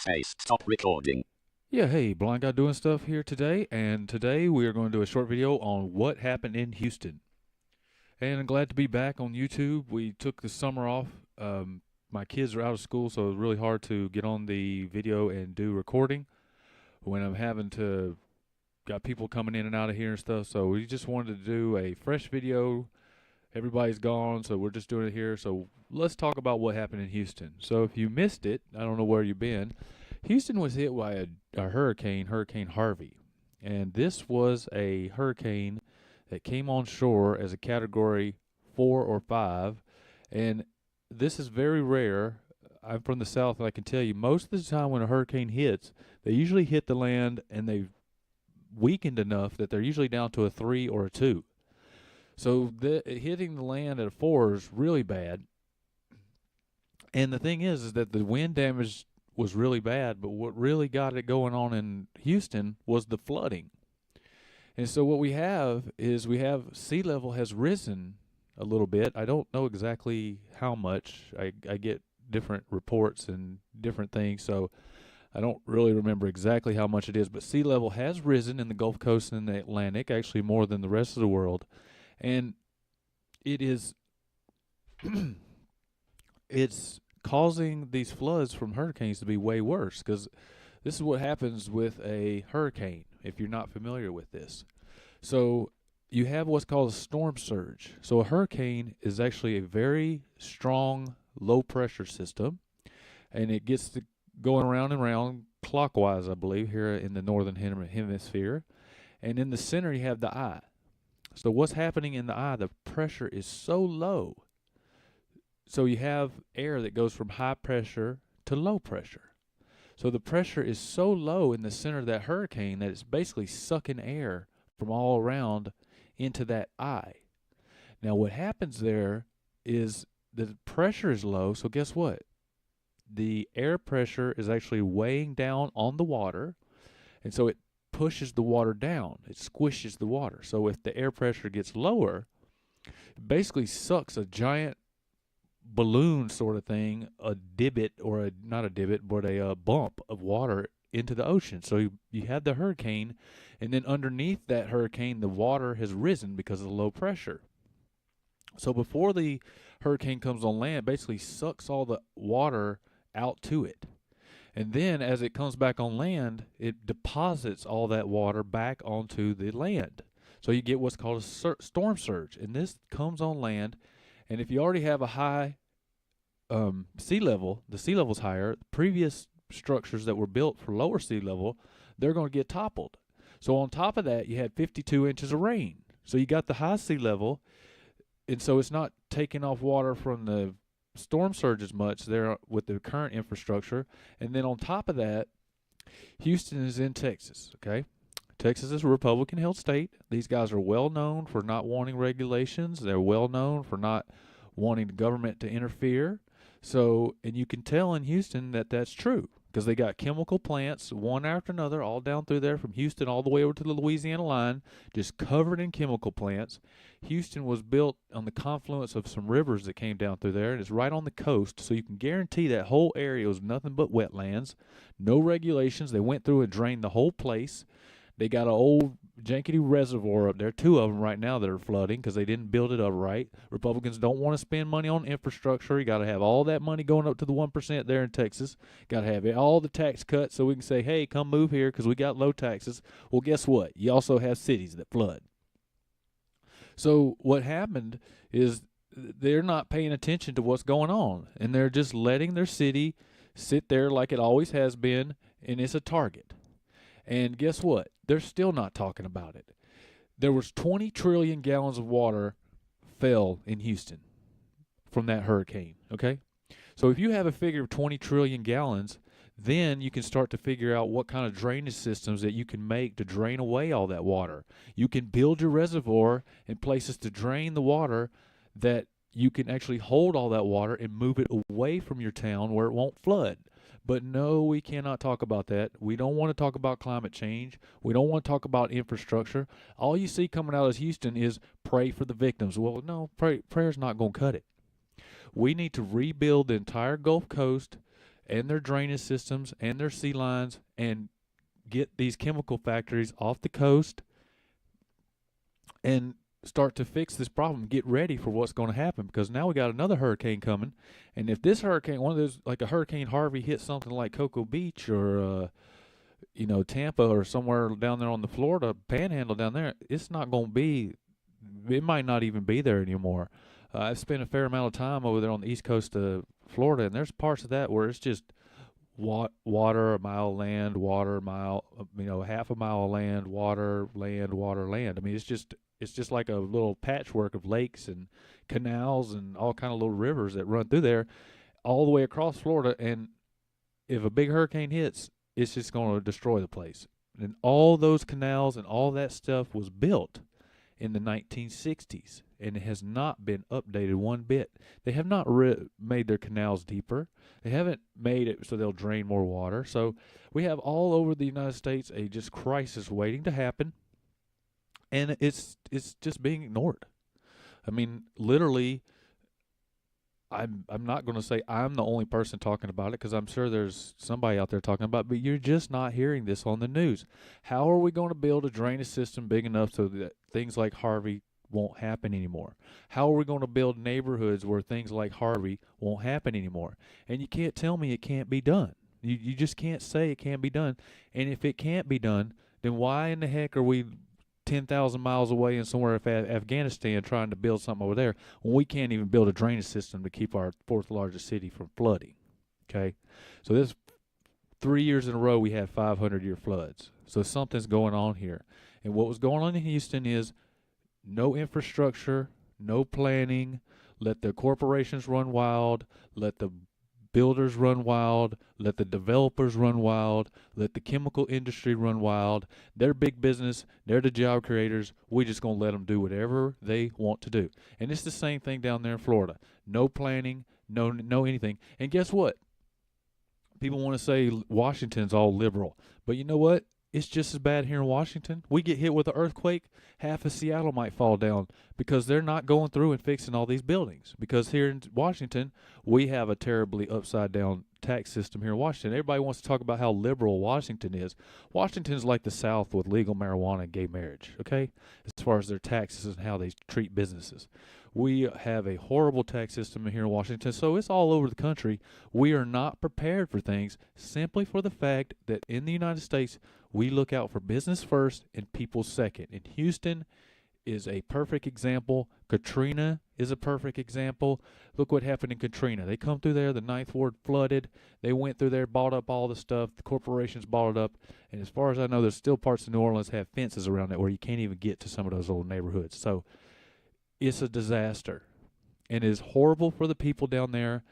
Space. Stop recording. Yeah, hey, Blind Guy doing stuff here today, and today we are going to do a short video on what happened in Houston. And I'm glad to be back on YouTube. We took the summer off. My kids are out of school, so it's really hard to get on the video and do recording when I'm having to got people coming in and out of here and stuff. So we just wanted to do a fresh video. Everybody's gone, so we're just doing it here. So let's talk about what happened in Houston. So if you missed it, I don't know where you've been. Houston was hit by a hurricane, Hurricane Harvey. And this was a hurricane that came on shore as a category 4 or 5. And this is very rare. I'm from the South, and I can tell you most of the time when a hurricane hits, they usually hit the land and they've weakened enough that they're usually down to a 3 or a 2. So hitting the land at a 4 is really bad. And the thing is that the wind damage was really bad, but what really got it going on in Houston was the flooding. And so what we have is sea level has risen a little bit. I don't know exactly how much. I get different reports and different things, so I don't really remember exactly how much it is, but sea level has risen in the Gulf Coast and the Atlantic, actually more than the rest of the world. And it is it's causing these floods from hurricanes to be way worse, because this is what happens with a hurricane if you're not familiar with this. So you have what's called a storm surge. So a hurricane is actually a very strong low pressure system, and it gets to going around and around clockwise, I believe, here in the northern hemisphere. And in the center you have the eye. So what's happening in the eye, the pressure is so low. So you have air that goes from high pressure to low pressure. So the pressure is so low in the center of that hurricane that it's basically sucking air from all around into that eye. Now what happens there is the pressure is low, so guess what? The air pressure is actually weighing down on the water, and so it pushes the water down. It squishes the water. So if the air pressure gets lower, it basically sucks a giant balloon sort of thing, a divot, or not a divot, but a bump of water into the ocean. So you have the hurricane, and then underneath that hurricane, the water has risen because of the low pressure. So before the hurricane comes on land, it basically sucks all the water out to it. And then as it comes back on land, it deposits all that water back onto the land. So you get what's called a storm surge. And this comes on land. And if you already have a high sea level, the sea level's higher, previous structures that were built for lower sea level, they're going to get toppled. So on top of that, you had 52 inches of rain. So you got the high sea level, and so it's not taking off water from the storm surge as much there with the current infrastructure. And then on top of that, Houston is in Texas, okay? Texas is a Republican held state. These guys are well known for not wanting regulations. They're well known for not wanting the government to interfere. So, and you can tell in Houston that that's true, because they got chemical plants one after another all down through there from Houston all the way over to the Louisiana line, just covered in chemical plants. Houston was built on the confluence of some rivers that came down through there, and it's right on the coast, so you can guarantee that whole area was nothing but wetlands. No regulations. They went through and drained the whole place. They got an old jankety reservoir up there, 2 of them right now that are flooding because they didn't build it up right. Republicans don't want to spend money on infrastructure. You got to have all that money going up to the 1% there in Texas. Got to have all the tax cuts so we can say, hey, come move here because we got low taxes. Well, guess what? You also have cities that flood. So what happened is they're not paying attention to what's going on, and they're just letting their city sit there like it always has been, and it's a target. And guess what? They're still not talking about it. There was 20 trillion gallons of water fell in Houston from that hurricane, okay? So if you have a figure of 20 trillion gallons, then you can start to figure out what kind of drainage systems that you can make to drain away all that water. You can build your reservoir in places to drain the water that you can actually hold all that water and move it away from your town where it won't flood. But no, we cannot talk about that. We don't want to talk about climate change. We don't want to talk about infrastructure. All you see coming out of Houston is pray for the victims. Well, no, prayer's not going to cut it. We need to rebuild the entire Gulf Coast and their drainage systems and their sea lines and get these chemical factories off the coast and start to fix this problem, get ready for what's going to happen, because now we got another hurricane coming. And if this hurricane, one of those, like a Hurricane Harvey, hits something like Cocoa Beach or Tampa or somewhere down there on the Florida Panhandle down there, it's not going to be. It might not even be there anymore. I've spent a fair amount of time over there on the east coast of Florida, and there's parts of that where it's just water, a mile of land, water, mile, half a mile of land, water, land, water, land. I mean, it's just like a little patchwork of lakes and canals and all kind of little rivers that run through there, all the way across Florida. And if a big hurricane hits, it's just going to destroy the place. And all those canals and all that stuff was built in the 1960s, and it has not been updated one bit. They have not made their canals deeper. They haven't made it so they'll drain more water. So we have all over the United States a just crisis waiting to happen, and it's just being ignored. I mean, literally, I'm not going to say I'm the only person talking about it, because I'm sure there's somebody out there talking about it, but you're just not hearing this on the news. How are we going to build a drainage system big enough so that things like Harvey won't happen anymore? How are we going to build neighborhoods where things like Harvey won't happen anymore? And you can't tell me it can't be done. You just can't say it can't be done. And if it can't be done, then why in the heck are we 10,000 miles away in somewhere Afghanistan trying to build something over there when we can't even build a drainage system to keep our fourth largest city from flooding? Okay, so this 3 years in a row we had 500-year floods. So something's going on here. And what was going on in Houston is no infrastructure, no planning, let the corporations run wild, let the builders run wild, let the developers run wild, let the chemical industry run wild. They're big business. They're the job creators. We just going to let them do whatever they want to do. And it's the same thing down there in Florida. No planning, no anything. And guess what? People want to say Washington's all liberal. But you know what? It's just as bad here in Washington. We get hit with an earthquake, half of Seattle might fall down because they're not going through and fixing all these buildings. Because here in Washington, we have a terribly upside-down tax system here in Washington. Everybody wants to talk about how liberal Washington is. Washington's like the South with legal marijuana and gay marriage, okay, as far as their taxes and how they treat businesses. We have a horrible tax system here in Washington, so it's all over the country. We are not prepared for things simply for the fact that in the United States, we look out for business first and people second. And Houston is a perfect example. Katrina is a perfect example. Look what happened in Katrina. They come through there, the Ninth Ward flooded. They went through there, bought up all the stuff. The corporations bought it up. And as far as I know, there's still parts of New Orleans have fences around it where you can't even get to some of those old neighborhoods. So it's a disaster. And it is horrible for the people down there.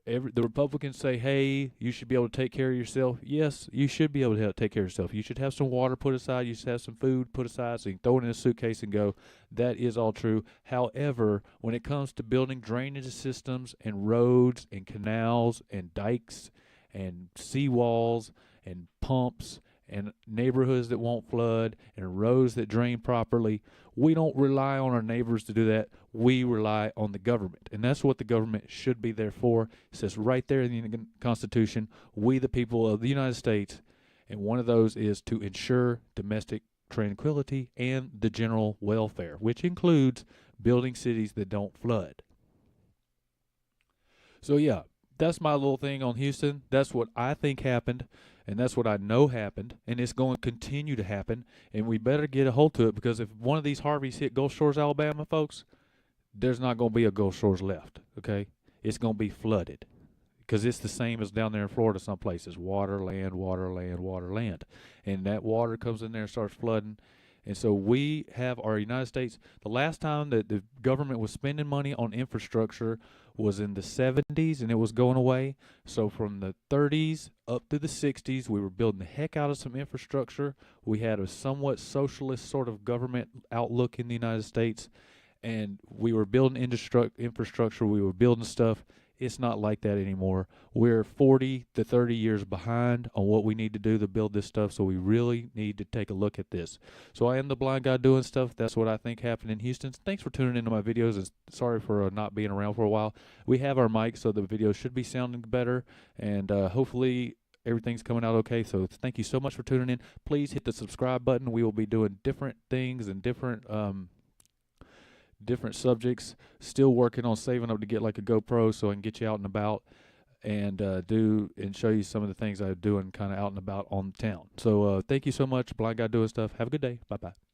The Republicans say, hey, you should be able to take care of yourself. Yes, you should be able to take care of yourself. You should have some water put aside. You should have some food put aside so you can throw it in a suitcase and go. That is all true. However, when it comes to building drainage systems and roads and canals and dikes and seawalls and pumps and neighborhoods that won't flood and roads that drain properly, we don't rely on our neighbors to do that. We rely on the government. And that's what the government should be there for. It says right there in the Constitution, we the people of the United States, and one of those is to ensure domestic tranquility and the general welfare, which includes building cities that don't flood. So yeah, that's my little thing on Houston. That's what I think happened, and that's what I know happened, and it's going to continue to happen, and we better get a hold to it, because if one of these Harveys hit Gulf Shores, Alabama, folks, there's not going to be a Gulf Shores left, okay? It's going to be flooded, because it's the same as down there in Florida some places, water, land, water, land, water, land, and that water comes in there and starts flooding. And so we have our United States, the last time that the government was spending money on infrastructure was in the 70s, and it was going away. So from the 30s up to the 60s, we were building the heck out of some infrastructure. We had a somewhat socialist sort of government outlook in the United States, and we were building infrastructure. We were building stuff. It's not like that anymore. We're 40 to 30 years behind on what we need to do to build this stuff, so we really need to take a look at this. So I am the blind guy doing stuff. That's what I think happened in Houston. Thanks for tuning into my videos, and sorry for not being around for a while. We have our mic, so the video should be sounding better, and hopefully everything's coming out okay. So thank you so much for tuning in. Please hit the subscribe button. We will be doing different things and different subjects. Still working on saving up to get like a GoPro so I can get you out and about and show you some of the things I'm doing kind of out and about on the town. So thank you so much, Blind Guy Doing Stuff. Have a good day. Bye bye.